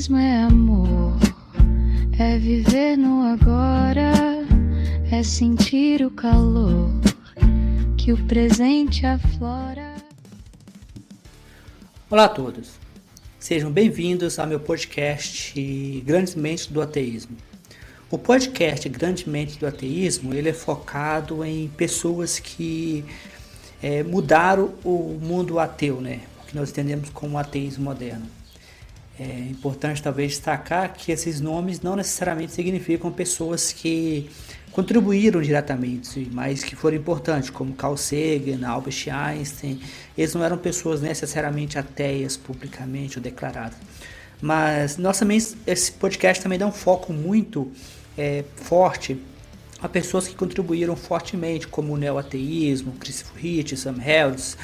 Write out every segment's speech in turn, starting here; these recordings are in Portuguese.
Ateísmo é amor, é viver no agora, é sentir o calor que o presente aflora. Olá a todos, sejam bem-vindos ao meu podcast Grandes Mentes do Ateísmo. O podcast Grandes Mentes do Ateísmo ele é focado em pessoas que mudaram o mundo ateu, né? O que nós entendemos como ateísmo moderno. É importante talvez destacar que esses nomes não necessariamente significam pessoas que contribuíram diretamente, mas que foram importantes, como Carl Sagan, Albert Einstein. Eles não eram pessoas necessariamente ateias publicamente ou declaradas. Mas esse podcast também dá um foco muito forte a pessoas que contribuíram fortemente, como o neoateísmo, Christopher Hitchens, Sam Harris,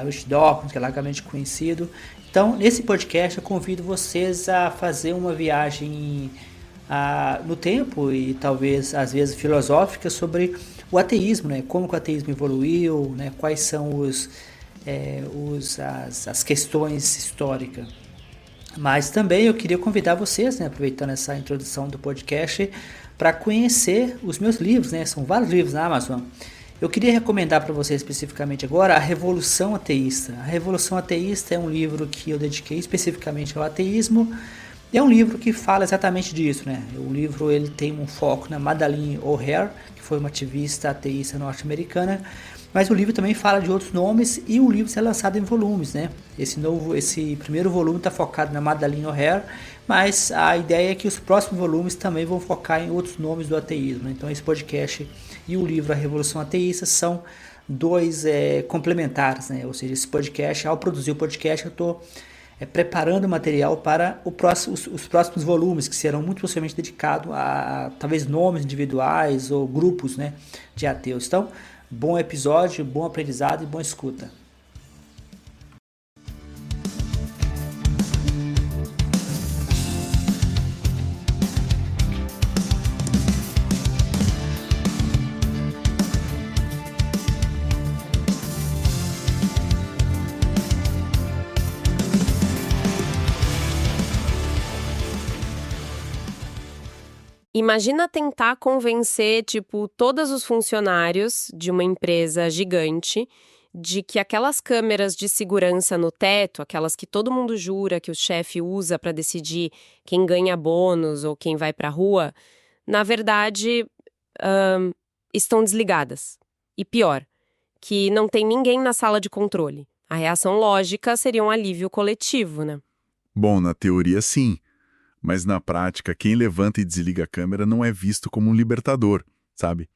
Richard Dawkins, que é largamente conhecido. Então, nesse podcast, eu convido vocês a fazer uma viagem no tempo e talvez, às vezes, filosófica sobre o ateísmo, né? Como que o ateísmo evoluiu, né? Quais são as questões históricas. Mas também eu queria convidar vocês, né, aproveitando essa introdução do podcast, para conhecer os meus livros, né? São vários livros na Amazon. Eu queria recomendar para vocês especificamente agora A Revolução Ateísta. A Revolução Ateísta é um livro que eu dediquei especificamente ao ateísmo. É um livro que fala exatamente disso, né? O livro ele tem um foco na Madalyn O'Hair, que foi uma ativista ateísta norte-americana, mas o livro também fala de outros nomes e o livro é lançado em volumes, né? Esse primeiro volume está focado na Madalyn O'Hair, mas a ideia é que os próximos volumes também vão focar em outros nomes do ateísmo. Então esse podcast e o livro A Revolução Ateísta são dois complementares, né? Ou seja, esse podcast, ao produzir o podcast, eu estou preparando o material para os próximos volumes, que serão muito possivelmente dedicados a talvez nomes individuais ou grupos, né, de ateus. Então, bom episódio, bom aprendizado e boa escuta. Imagina tentar convencer, todos os funcionários de uma empresa gigante de que aquelas câmeras de segurança no teto, aquelas que todo mundo jura que o chefe usa para decidir quem ganha bônus ou quem vai para a rua, na verdade, estão desligadas. E pior, que não tem ninguém na sala de controle. A reação lógica seria um alívio coletivo, né? Bom, na teoria sim. Mas na prática, quem levanta e desliga a câmera não é visto como um libertador, sabe?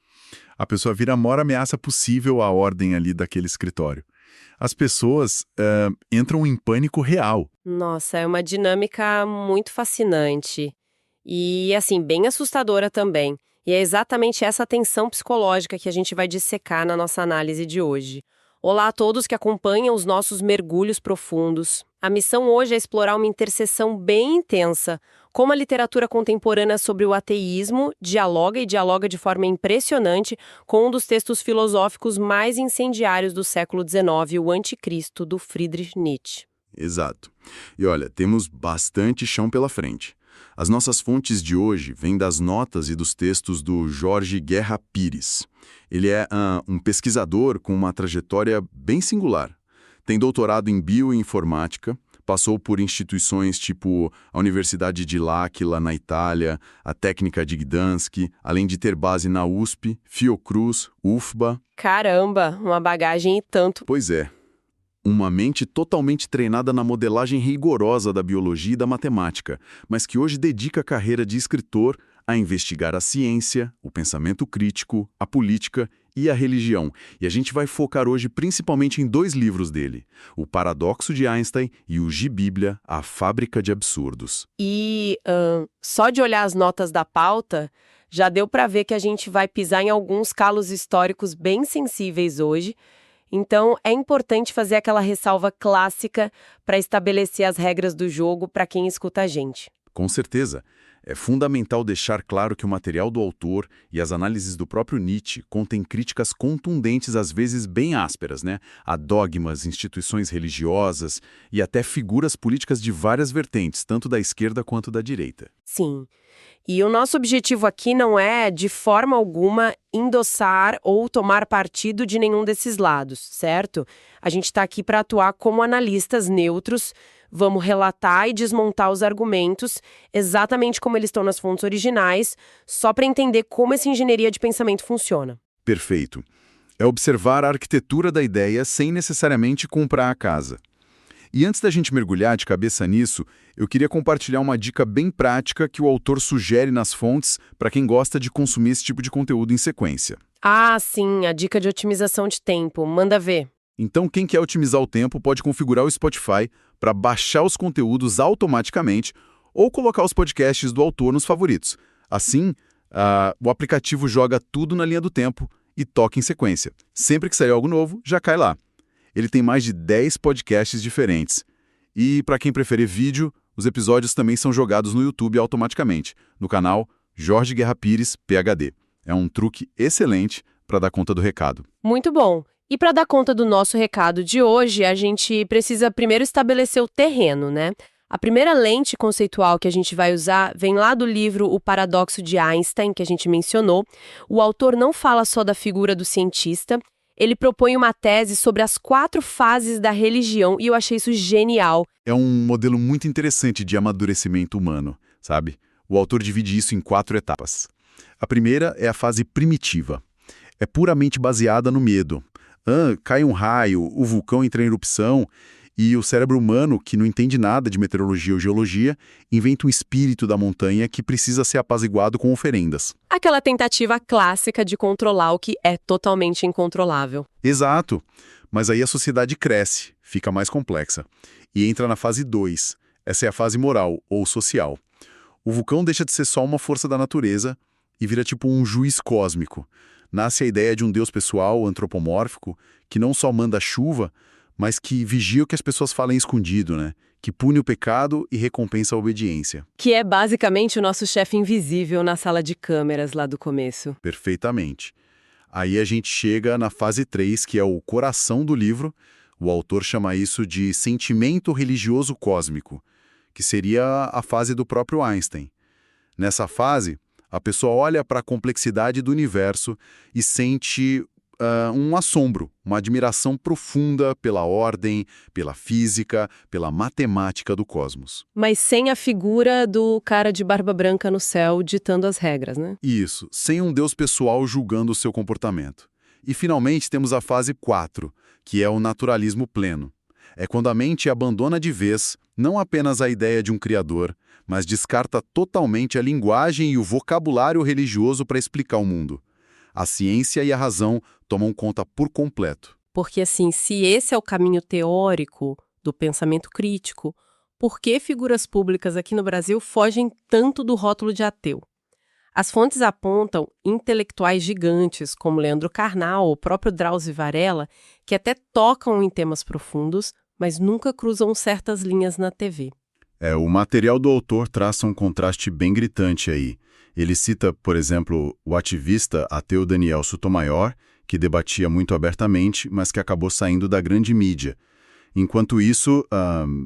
A pessoa vira a maior ameaça possível à ordem ali daquele escritório. As pessoas entram em pânico real. Nossa, é uma dinâmica muito fascinante. E, assim, bem assustadora também. E é exatamente essa tensão psicológica que a gente vai dissecar na nossa análise de hoje. Olá a todos que acompanham os nossos mergulhos profundos. A missão hoje é explorar uma interseção bem intensa, como a literatura contemporânea sobre o ateísmo dialoga de forma impressionante com um dos textos filosóficos mais incendiários do século XIX, o Anticristo, do Friedrich Nietzsche. Exato. E olha, temos bastante chão pela frente. As nossas fontes de hoje vêm das notas e dos textos do Jorge Guerra Pires. Ele é um pesquisador com uma trajetória bem singular. Tem doutorado em bioinformática, passou por instituições tipo a Universidade de L'Aquila, na Itália, a Técnica de Gdansk, além de ter base na USP, Fiocruz, UFBA. Caramba, uma bagagem e tanto. Pois é. Uma mente totalmente treinada na modelagem rigorosa da biologia e da matemática, mas que hoje dedica a carreira de escritor a investigar a ciência, o pensamento crítico, a política e a religião. E a gente vai focar hoje principalmente em dois livros dele, O Paradoxo de Einstein e o Gibíblia, A Fábrica de Absurdos. E só de olhar as notas da pauta, já deu para ver que a gente vai pisar em alguns calos históricos bem sensíveis hoje. Então, é importante fazer aquela ressalva clássica para estabelecer as regras do jogo para quem escuta a gente. Com certeza. É fundamental deixar claro que o material do autor e as análises do próprio Nietzsche contêm críticas contundentes, às vezes bem ásperas, né? A dogmas, instituições religiosas e até figuras políticas de várias vertentes, tanto da esquerda quanto da direita. Sim. E o nosso objetivo aqui não é, de forma alguma, endossar ou tomar partido de nenhum desses lados, certo? A gente está aqui para atuar como analistas neutros. Vamos relatar e desmontar os argumentos exatamente como eles estão nas fontes originais, só para entender como essa engenharia de pensamento funciona. Perfeito. É observar a arquitetura da ideia sem necessariamente comprar a casa. E antes da gente mergulhar de cabeça nisso, eu queria compartilhar uma dica bem prática que o autor sugere nas fontes para quem gosta de consumir esse tipo de conteúdo em sequência. Ah, sim, a dica de otimização de tempo. Manda ver. Então, quem quer otimizar o tempo pode configurar o Spotify para baixar os conteúdos automaticamente ou colocar os podcasts do autor nos favoritos. Assim, o aplicativo joga tudo na linha do tempo e toca em sequência. Sempre que sair algo novo, já cai lá. Ele tem mais de 10 podcasts diferentes. E, para quem preferir vídeo, os episódios também são jogados no YouTube automaticamente, no canal Jorge Guerra Pires, PhD. É um truque excelente para dar conta do recado. Muito bom. E para dar conta do nosso recado de hoje, a gente precisa primeiro estabelecer o terreno, né? A primeira lente conceitual que a gente vai usar vem lá do livro O Paradoxo de Einstein, que a gente mencionou. O autor não fala só da figura do cientista, ele propõe uma tese sobre as 4 fases da religião e eu achei isso genial. É um modelo muito interessante de amadurecimento humano, sabe? O autor divide isso em 4 etapas. A primeira é a fase primitiva. É puramente baseada no medo. Cai um raio, o vulcão entra em erupção e o cérebro humano, que não entende nada de meteorologia ou geologia, inventa um espírito da montanha que precisa ser apaziguado com oferendas. Aquela tentativa clássica de controlar o que é totalmente incontrolável. Exato. Mas aí a sociedade cresce, fica mais complexa e entra na fase 2. Essa é a fase moral ou social. O vulcão deixa de ser só uma força da natureza e vira tipo um juiz cósmico. Nasce a ideia de um Deus pessoal, antropomórfico, que não só manda chuva, mas que vigia o que as pessoas falam escondido, né? Que pune o pecado e recompensa a obediência. Que é basicamente o nosso chefe invisível na sala de câmeras lá do começo. Perfeitamente. Aí a gente chega na fase 3, que é o coração do livro. O autor chama isso de sentimento religioso cósmico, que seria a fase do próprio Einstein. Nessa fase, a pessoa olha para a complexidade do universo e sente um assombro, uma admiração profunda pela ordem, pela física, pela matemática do cosmos. Mas sem a figura do cara de barba branca no céu ditando as regras, né? Isso, sem um Deus pessoal julgando o seu comportamento. E finalmente temos a fase 4, que é o naturalismo pleno. É quando a mente abandona de vez não apenas a ideia de um criador, mas descarta totalmente a linguagem e o vocabulário religioso para explicar o mundo. A ciência e a razão tomam conta por completo. Porque, assim, se esse é o caminho teórico do pensamento crítico, por que figuras públicas aqui no Brasil fogem tanto do rótulo de ateu? As fontes apontam intelectuais gigantes, como Leandro Carnal ou o próprio Drauzio Varela, que até tocam em temas profundos, mas nunca cruzam certas linhas na TV. O material do autor traça um contraste bem gritante aí. Ele cita, por exemplo, o ativista ateu Daniel Sotomayor, que debatia muito abertamente, mas que acabou saindo da grande mídia. Enquanto isso,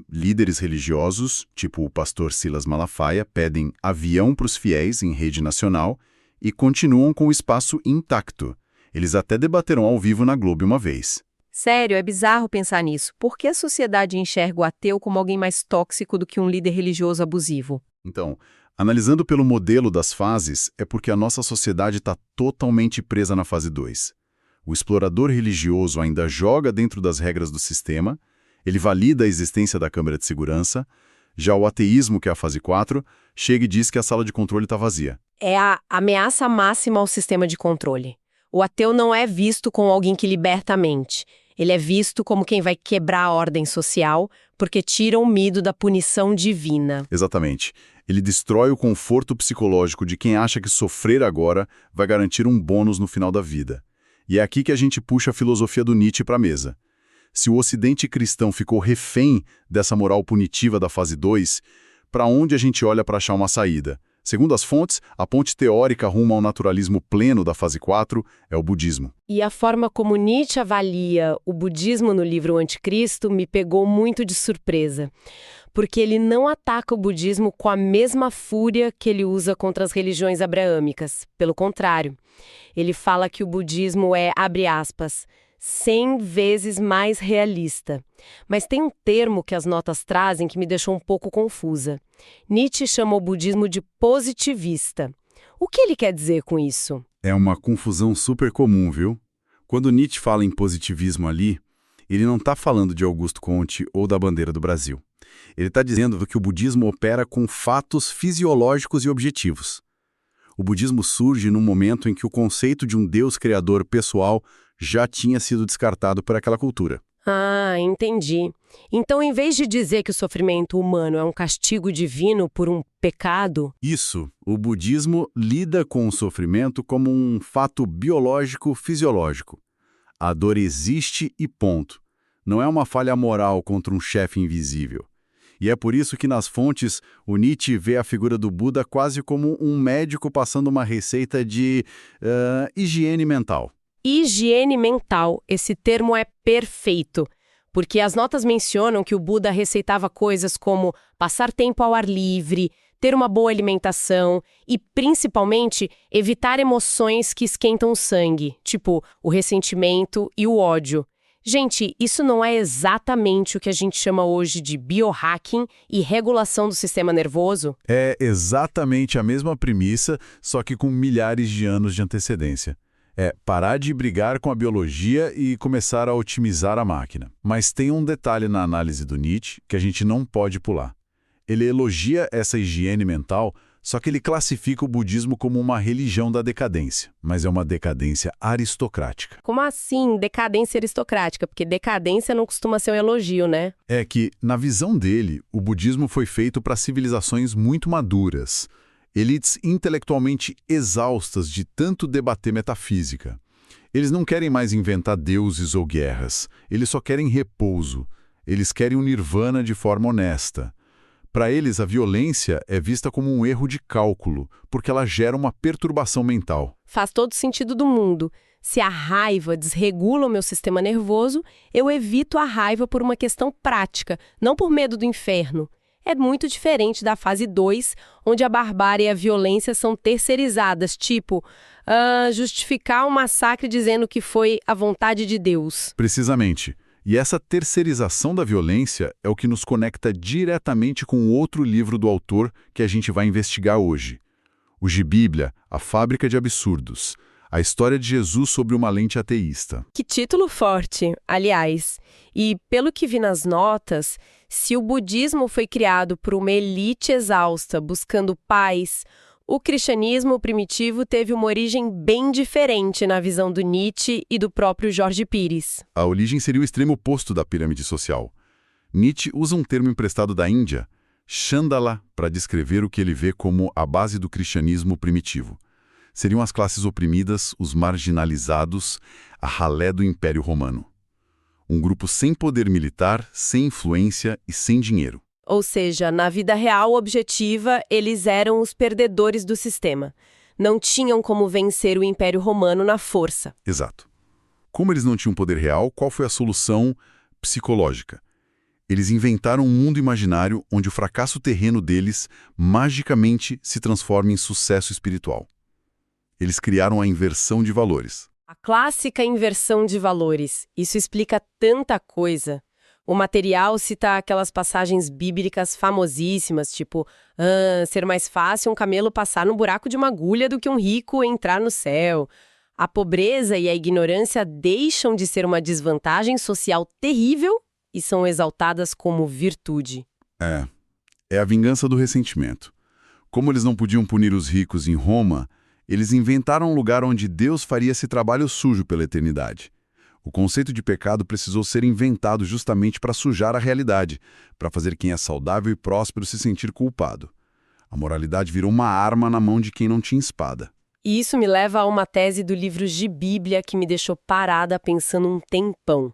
líderes religiosos, tipo o pastor Silas Malafaia, pedem avião para os fiéis em rede nacional e continuam com o espaço intacto. Eles até debateram ao vivo na Globo uma vez. Sério, é bizarro pensar nisso. Por que a sociedade enxerga o ateu como alguém mais tóxico do que um líder religioso abusivo? Então, analisando pelo modelo das fases, é porque a nossa sociedade está totalmente presa na fase 2. O explorador religioso ainda joga dentro das regras do sistema, ele valida a existência da câmera de segurança, já o ateísmo, que é a fase 4, chega e diz que a sala de controle está vazia. É a ameaça máxima ao sistema de controle. O ateu não é visto como alguém que liberta a mente. Ele é visto como quem vai quebrar a ordem social porque tira o medo da punição divina. Exatamente. Ele destrói o conforto psicológico de quem acha que sofrer agora vai garantir um bônus no final da vida. E é aqui que a gente puxa a filosofia do Nietzsche para a mesa. Se o Ocidente cristão ficou refém dessa moral punitiva da fase 2, para onde a gente olha para achar uma saída? Segundo as fontes, a ponte teórica rumo ao naturalismo pleno da fase 4 é o budismo. E a forma como Nietzsche avalia o budismo no livro O Anticristo me pegou muito de surpresa, porque ele não ataca o budismo com a mesma fúria que ele usa contra as religiões abraâmicas. Pelo contrário, ele fala que o budismo é, abre aspas, 100 vezes mais realista. Mas tem um termo que as notas trazem que me deixou um pouco confusa. Nietzsche chama o budismo de positivista. O que ele quer dizer com isso? É uma confusão super comum, viu? Quando Nietzsche fala em positivismo ali, ele não está falando de Augusto Comte ou da bandeira do Brasil. Ele está dizendo que o budismo opera com fatos fisiológicos e objetivos. O budismo surge num momento em que o conceito de um Deus criador pessoal já tinha sido descartado por aquela cultura. Ah, entendi. Então, em vez de dizer que o sofrimento humano é um castigo divino por um pecado... Isso, o budismo lida com o sofrimento como um fato biológico fisiológico. A dor existe e ponto. Não é uma falha moral contra um chefe invisível. E é por isso que nas fontes o Nietzsche vê a figura do Buda quase como um médico passando uma receita de higiene mental. Higiene mental, esse termo é perfeito, porque as notas mencionam que o Buda receitava coisas como passar tempo ao ar livre, ter uma boa alimentação e, principalmente, evitar emoções que esquentam o sangue, tipo o ressentimento e o ódio. Gente, isso não é exatamente o que a gente chama hoje de biohacking e regulação do sistema nervoso? É exatamente a mesma premissa, só que com milhares de anos de antecedência. É parar de brigar com a biologia e começar a otimizar a máquina. Mas tem um detalhe na análise do Nietzsche que a gente não pode pular. Ele elogia essa higiene mental, só que ele classifica o budismo como uma religião da decadência, mas é uma decadência aristocrática. Como assim decadência aristocrática? Porque decadência não costuma ser um elogio, né? É que, na visão dele, o budismo foi feito para civilizações muito maduras, elites intelectualmente exaustas de tanto debater metafísica. Eles não querem mais inventar deuses ou guerras, eles só querem repouso, eles querem um nirvana de forma honesta. Para eles, a violência é vista como um erro de cálculo, porque ela gera uma perturbação mental. Faz todo sentido do mundo. Se a raiva desregula o meu sistema nervoso, eu evito a raiva por uma questão prática, não por medo do inferno. É muito diferente da fase 2, onde a barbárie e a violência são terceirizadas, tipo, justificar um massacre dizendo que foi a vontade de Deus. Precisamente. E essa terceirização da violência é o que nos conecta diretamente com outro livro do autor que a gente vai investigar hoje. O Gibíblia, A Fábrica de Absurdos. A história de Jesus sob uma lente ateísta. Que título forte, aliás. E, pelo que vi nas notas, se o budismo foi criado por uma elite exausta buscando paz, o cristianismo primitivo teve uma origem bem diferente na visão do Nietzsche e do próprio Jorge Pires. A origem seria o extremo oposto da pirâmide social. Nietzsche usa um termo emprestado da Índia, Chandala, para descrever o que ele vê como a base do cristianismo primitivo. Seriam as classes oprimidas, os marginalizados, a ralé do Império Romano. Um grupo sem poder militar, sem influência e sem dinheiro. Ou seja, na vida real objetiva, eles eram os perdedores do sistema. Não tinham como vencer o Império Romano na força. Exato. Como eles não tinham poder real, qual foi a solução psicológica? Eles inventaram um mundo imaginário onde o fracasso terreno deles magicamente se transforma em sucesso espiritual. Eles criaram a inversão de valores. A clássica inversão de valores. Isso explica tanta coisa. O material cita aquelas passagens bíblicas famosíssimas, tipo, ser mais fácil um camelo passar no buraco de uma agulha do que um rico entrar no céu. A pobreza e a ignorância deixam de ser uma desvantagem social terrível e são exaltadas como virtude. É a vingança do ressentimento. Como eles não podiam punir os ricos em Roma, eles inventaram um lugar onde Deus faria esse trabalho sujo pela eternidade. O conceito de pecado precisou ser inventado justamente para sujar a realidade, para fazer quem é saudável e próspero se sentir culpado. A moralidade virou uma arma na mão de quem não tinha espada. E isso me leva a uma tese do livro Gibíblia que me deixou parada pensando um tempão.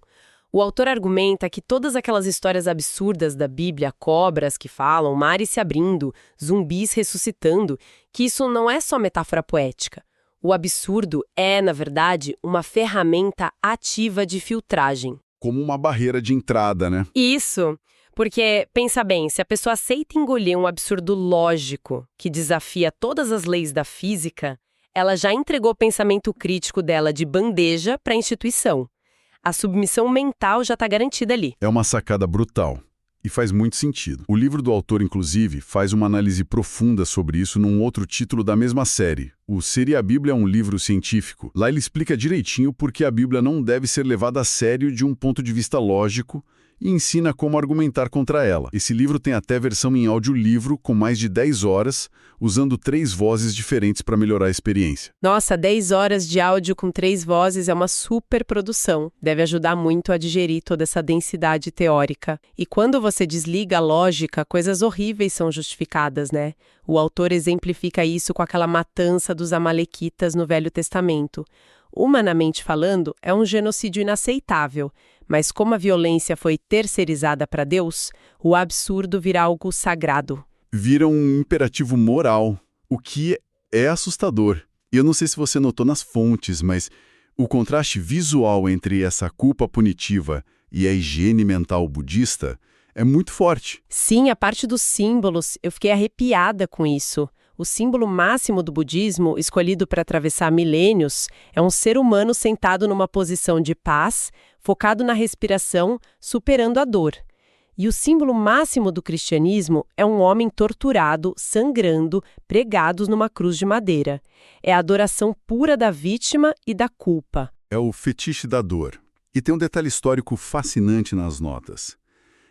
O autor argumenta que todas aquelas histórias absurdas da Bíblia, cobras que falam, mares se abrindo, zumbis ressuscitando, que isso não é só metáfora poética. O absurdo é, na verdade, uma ferramenta ativa de filtragem. Como uma barreira de entrada, né? Isso, porque, pensa bem, se a pessoa aceita engolir um absurdo lógico que desafia todas as leis da física, ela já entregou o pensamento crítico dela de bandeja para a instituição. A submissão mental já está garantida ali. É uma sacada brutal. E faz muito sentido. O livro do autor, inclusive, faz uma análise profunda sobre isso num outro título da mesma série. O Seria a Bíblia um livro científico? Lá ele explica direitinho por que a Bíblia não deve ser levada a sério de um ponto de vista lógico e ensina como argumentar contra ela. Esse livro tem até versão em audiolivro com mais de 10 horas, usando 3 vozes diferentes para melhorar a experiência. Nossa, 10 horas de áudio com 3 vozes é uma super produção. Deve ajudar muito a digerir toda essa densidade teórica. E quando você desliga a lógica, coisas horríveis são justificadas, né? O autor exemplifica isso com aquela matança dos amalequitas no Velho Testamento. Humanamente falando, é um genocídio inaceitável, mas como a violência foi terceirizada para Deus, o absurdo vira algo sagrado. Vira um imperativo moral, o que é assustador. E eu não sei se você notou nas fontes, mas o contraste visual entre essa culpa punitiva e a higiene mental budista é muito forte. Sim, a parte dos símbolos, eu fiquei arrepiada com isso. O símbolo máximo do budismo, escolhido para atravessar milênios, é um ser humano sentado numa posição de paz, focado na respiração, superando a dor. E o símbolo máximo do cristianismo é um homem torturado, sangrando, pregados numa cruz de madeira. É a adoração pura da vítima e da culpa. É o fetiche da dor. E tem um detalhe histórico fascinante nas notas.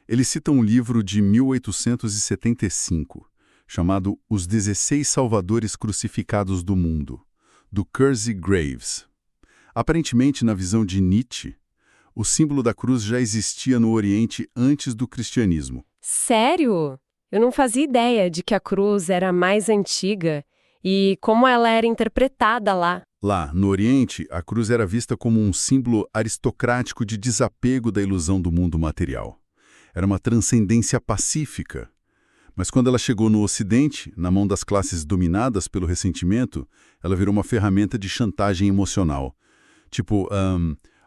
Ele cita um livro de 1875, chamado Os 16 Salvadores Crucificados do Mundo, do Kersey Graves. Aparentemente, na visão de Nietzsche, o símbolo da cruz já existia no Oriente antes do cristianismo. Sério? Eu não fazia ideia de que a cruz era a mais antiga e como ela era interpretada lá. Lá, no Oriente, a cruz era vista como um símbolo aristocrático de desapego da ilusão do mundo material. Era uma transcendência pacífica. Mas quando ela chegou no Ocidente, na mão das classes dominadas pelo ressentimento, ela virou uma ferramenta de chantagem emocional. Tipo,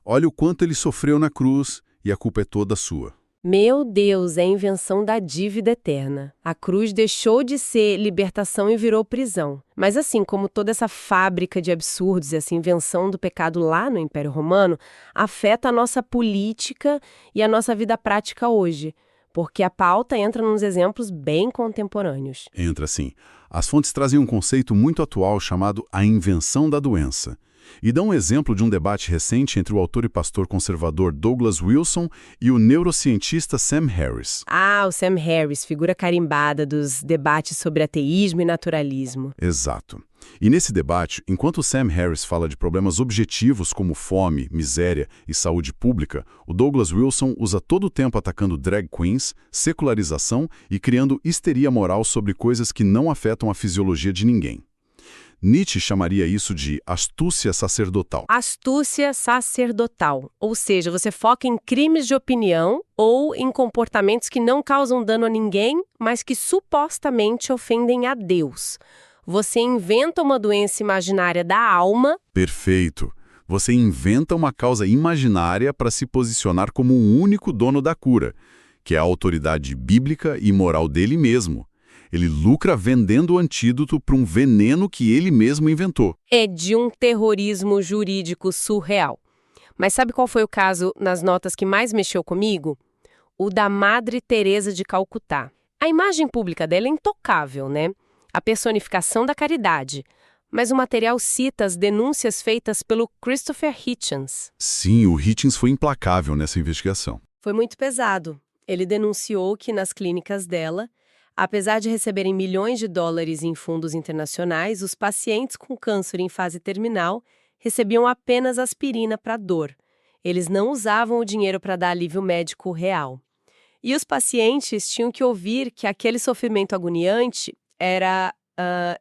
olha o quanto ele sofreu na cruz e a culpa é toda sua. Meu Deus, é a invenção da dívida eterna. A cruz deixou de ser libertação e virou prisão. Mas assim como toda essa fábrica de absurdos e essa invenção do pecado lá no Império Romano, afeta a nossa política e a nossa vida prática hoje. Porque a pauta entra nos exemplos bem contemporâneos. Entra sim. As fontes trazem um conceito muito atual chamado a invenção da doença. E dão um exemplo de um debate recente entre o autor e pastor conservador Douglas Wilson e o neurocientista Sam Harris. Ah, o Sam Harris, figura carimbada dos debates sobre ateísmo e naturalismo. Exato. E nesse debate, enquanto Sam Harris fala de problemas objetivos como fome, miséria e saúde pública, o Douglas Wilson usa todo o tempo atacando drag queens, secularização e criando histeria moral sobre coisas que não afetam a fisiologia de ninguém. Nietzsche chamaria isso de astúcia sacerdotal. Astúcia sacerdotal, ou seja, você foca em crimes de opinião ou em comportamentos que não causam dano a ninguém, mas que supostamente ofendem a Deus. Você inventa uma doença imaginária da alma. Perfeito. Você inventa uma causa imaginária para se posicionar como o único dono da cura, que é a autoridade bíblica e moral dele mesmo. Ele lucra vendendo o antídoto para um veneno que ele mesmo inventou. É de um terrorismo jurídico surreal. Mas sabe qual foi o caso nas notas que mais mexeu comigo? O da Madre Teresa de Calcutá. A imagem pública dela é intocável, né? A personificação da caridade. Mas o material cita as denúncias feitas pelo Christopher Hitchens. Sim, o Hitchens foi implacável nessa investigação. Foi muito pesado. Ele denunciou que nas clínicas dela, apesar de receberem milhões de dólares em fundos internacionais, os pacientes com câncer em fase terminal recebiam apenas aspirina para dor. Eles não usavam o dinheiro para dar alívio médico real. E os pacientes tinham que ouvir que aquele sofrimento agoniante era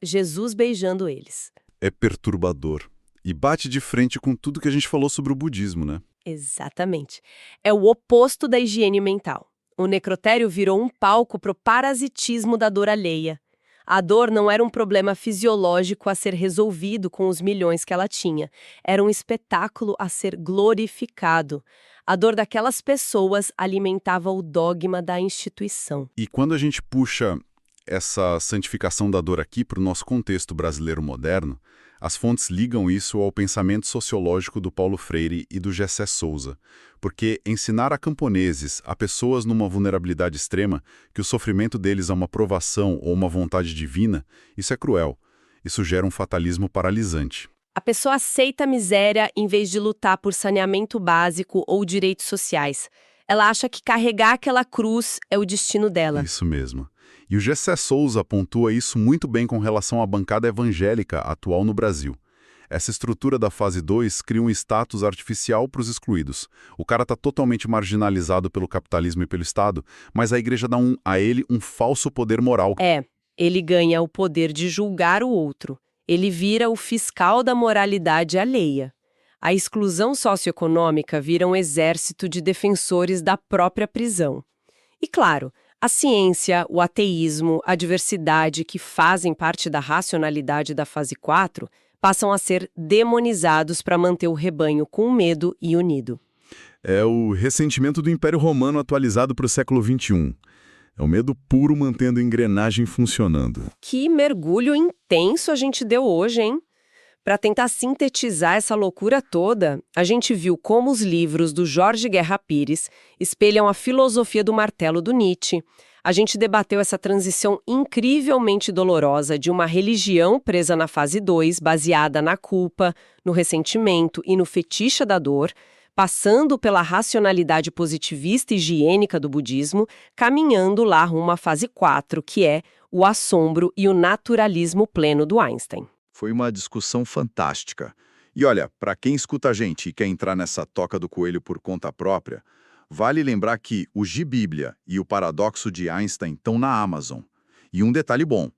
Jesus beijando eles. É perturbador. E bate de frente com tudo que a gente falou sobre o budismo, né? Exatamente. É o oposto da higiene mental. O necrotério virou um palco para o parasitismo da dor alheia. A dor não era um problema fisiológico a ser resolvido com os milhões que ela tinha. Era um espetáculo a ser glorificado. A dor daquelas pessoas alimentava o dogma da instituição. E quando a gente puxa essa santificação da dor aqui para o nosso contexto brasileiro moderno, as fontes ligam isso ao pensamento sociológico do Paulo Freire e do Gessé Souza, porque ensinar a camponeses, a pessoas numa vulnerabilidade extrema, que o sofrimento deles é uma provação ou uma vontade divina, isso é cruel. Isso gera um fatalismo paralisante. A pessoa aceita a miséria em vez de lutar por saneamento básico ou direitos sociais. Ela acha que carregar aquela cruz é o destino dela. Isso mesmo. E o Gessé Souza pontua isso muito bem com relação à bancada evangélica atual no Brasil. Essa estrutura da fase 2 cria um status artificial para os excluídos. O cara está totalmente marginalizado pelo capitalismo e pelo Estado, mas a igreja dá a ele um falso poder moral. Ele ganha o poder de julgar o outro. Ele vira o fiscal da moralidade alheia. A exclusão socioeconômica vira um exército de defensores da própria prisão. E claro, a ciência, o ateísmo, a diversidade que fazem parte da racionalidade da fase 4 passam a ser demonizados para manter o rebanho com medo e unido. É o ressentimento do Império Romano atualizado para o século XXI. É o medo puro mantendo a engrenagem funcionando. Que mergulho intenso a gente deu hoje, hein? Para tentar sintetizar essa loucura toda, a gente viu como os livros do Jorge Guerra Pires espelham a filosofia do martelo do Nietzsche. A gente debateu essa transição incrivelmente dolorosa de uma religião presa na fase 2, baseada na culpa, no ressentimento e no fetiche da dor, passando pela racionalidade positivista e higiênica do budismo, caminhando lá rumo à fase 4, que é o assombro e o naturalismo pleno do Einstein. Foi uma discussão fantástica. E olha, para quem escuta a gente e quer entrar nessa toca do coelho por conta própria, vale lembrar que o Gibíblia e o Paradoxo de Einstein estão na Amazon. E um detalhe bom,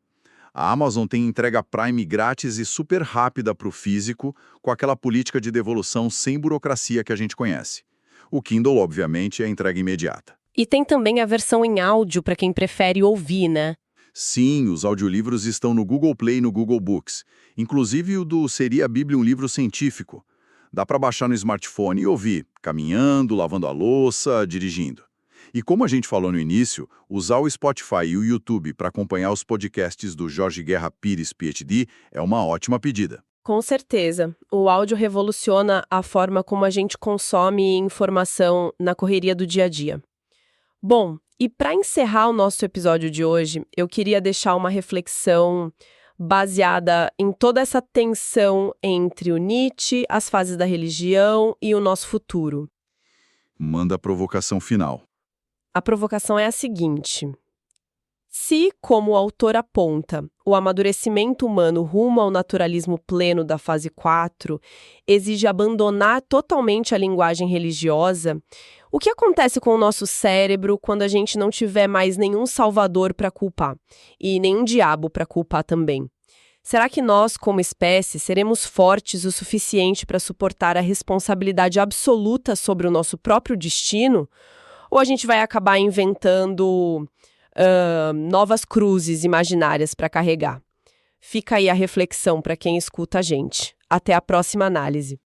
a Amazon tem entrega Prime grátis e super rápida para o físico, com aquela política de devolução sem burocracia que a gente conhece. O Kindle, obviamente, é entrega imediata. E tem também a versão em áudio para quem prefere ouvir, né? Sim, os audiolivros estão no Google Play e no Google Books. Inclusive o do Seria a Bíblia um livro científico. Dá para baixar no smartphone e ouvir, caminhando, lavando a louça, dirigindo. E como a gente falou no início, usar o Spotify e o YouTube para acompanhar os podcasts do Jorge Guerra Pires, PhD, é uma ótima pedida. Com certeza. O áudio revoluciona a forma como a gente consome informação na correria do dia a dia. Bom, e para encerrar o nosso episódio de hoje, eu queria deixar uma reflexão baseada em toda essa tensão entre o Nietzsche, as fases da religião e o nosso futuro. Manda a provocação final. A provocação é a seguinte: se, como o autor aponta, o amadurecimento humano rumo ao naturalismo pleno da fase 4 exige abandonar totalmente a linguagem religiosa, o que acontece com o nosso cérebro quando a gente não tiver mais nenhum salvador para culpar e nenhum diabo para culpar também? Será que nós, como espécie, seremos fortes o suficiente para suportar a responsabilidade absoluta sobre o nosso próprio destino? Ou a gente vai acabar inventando novas cruzes imaginárias para carregar? Fica aí a reflexão para quem escuta a gente. Até a próxima análise.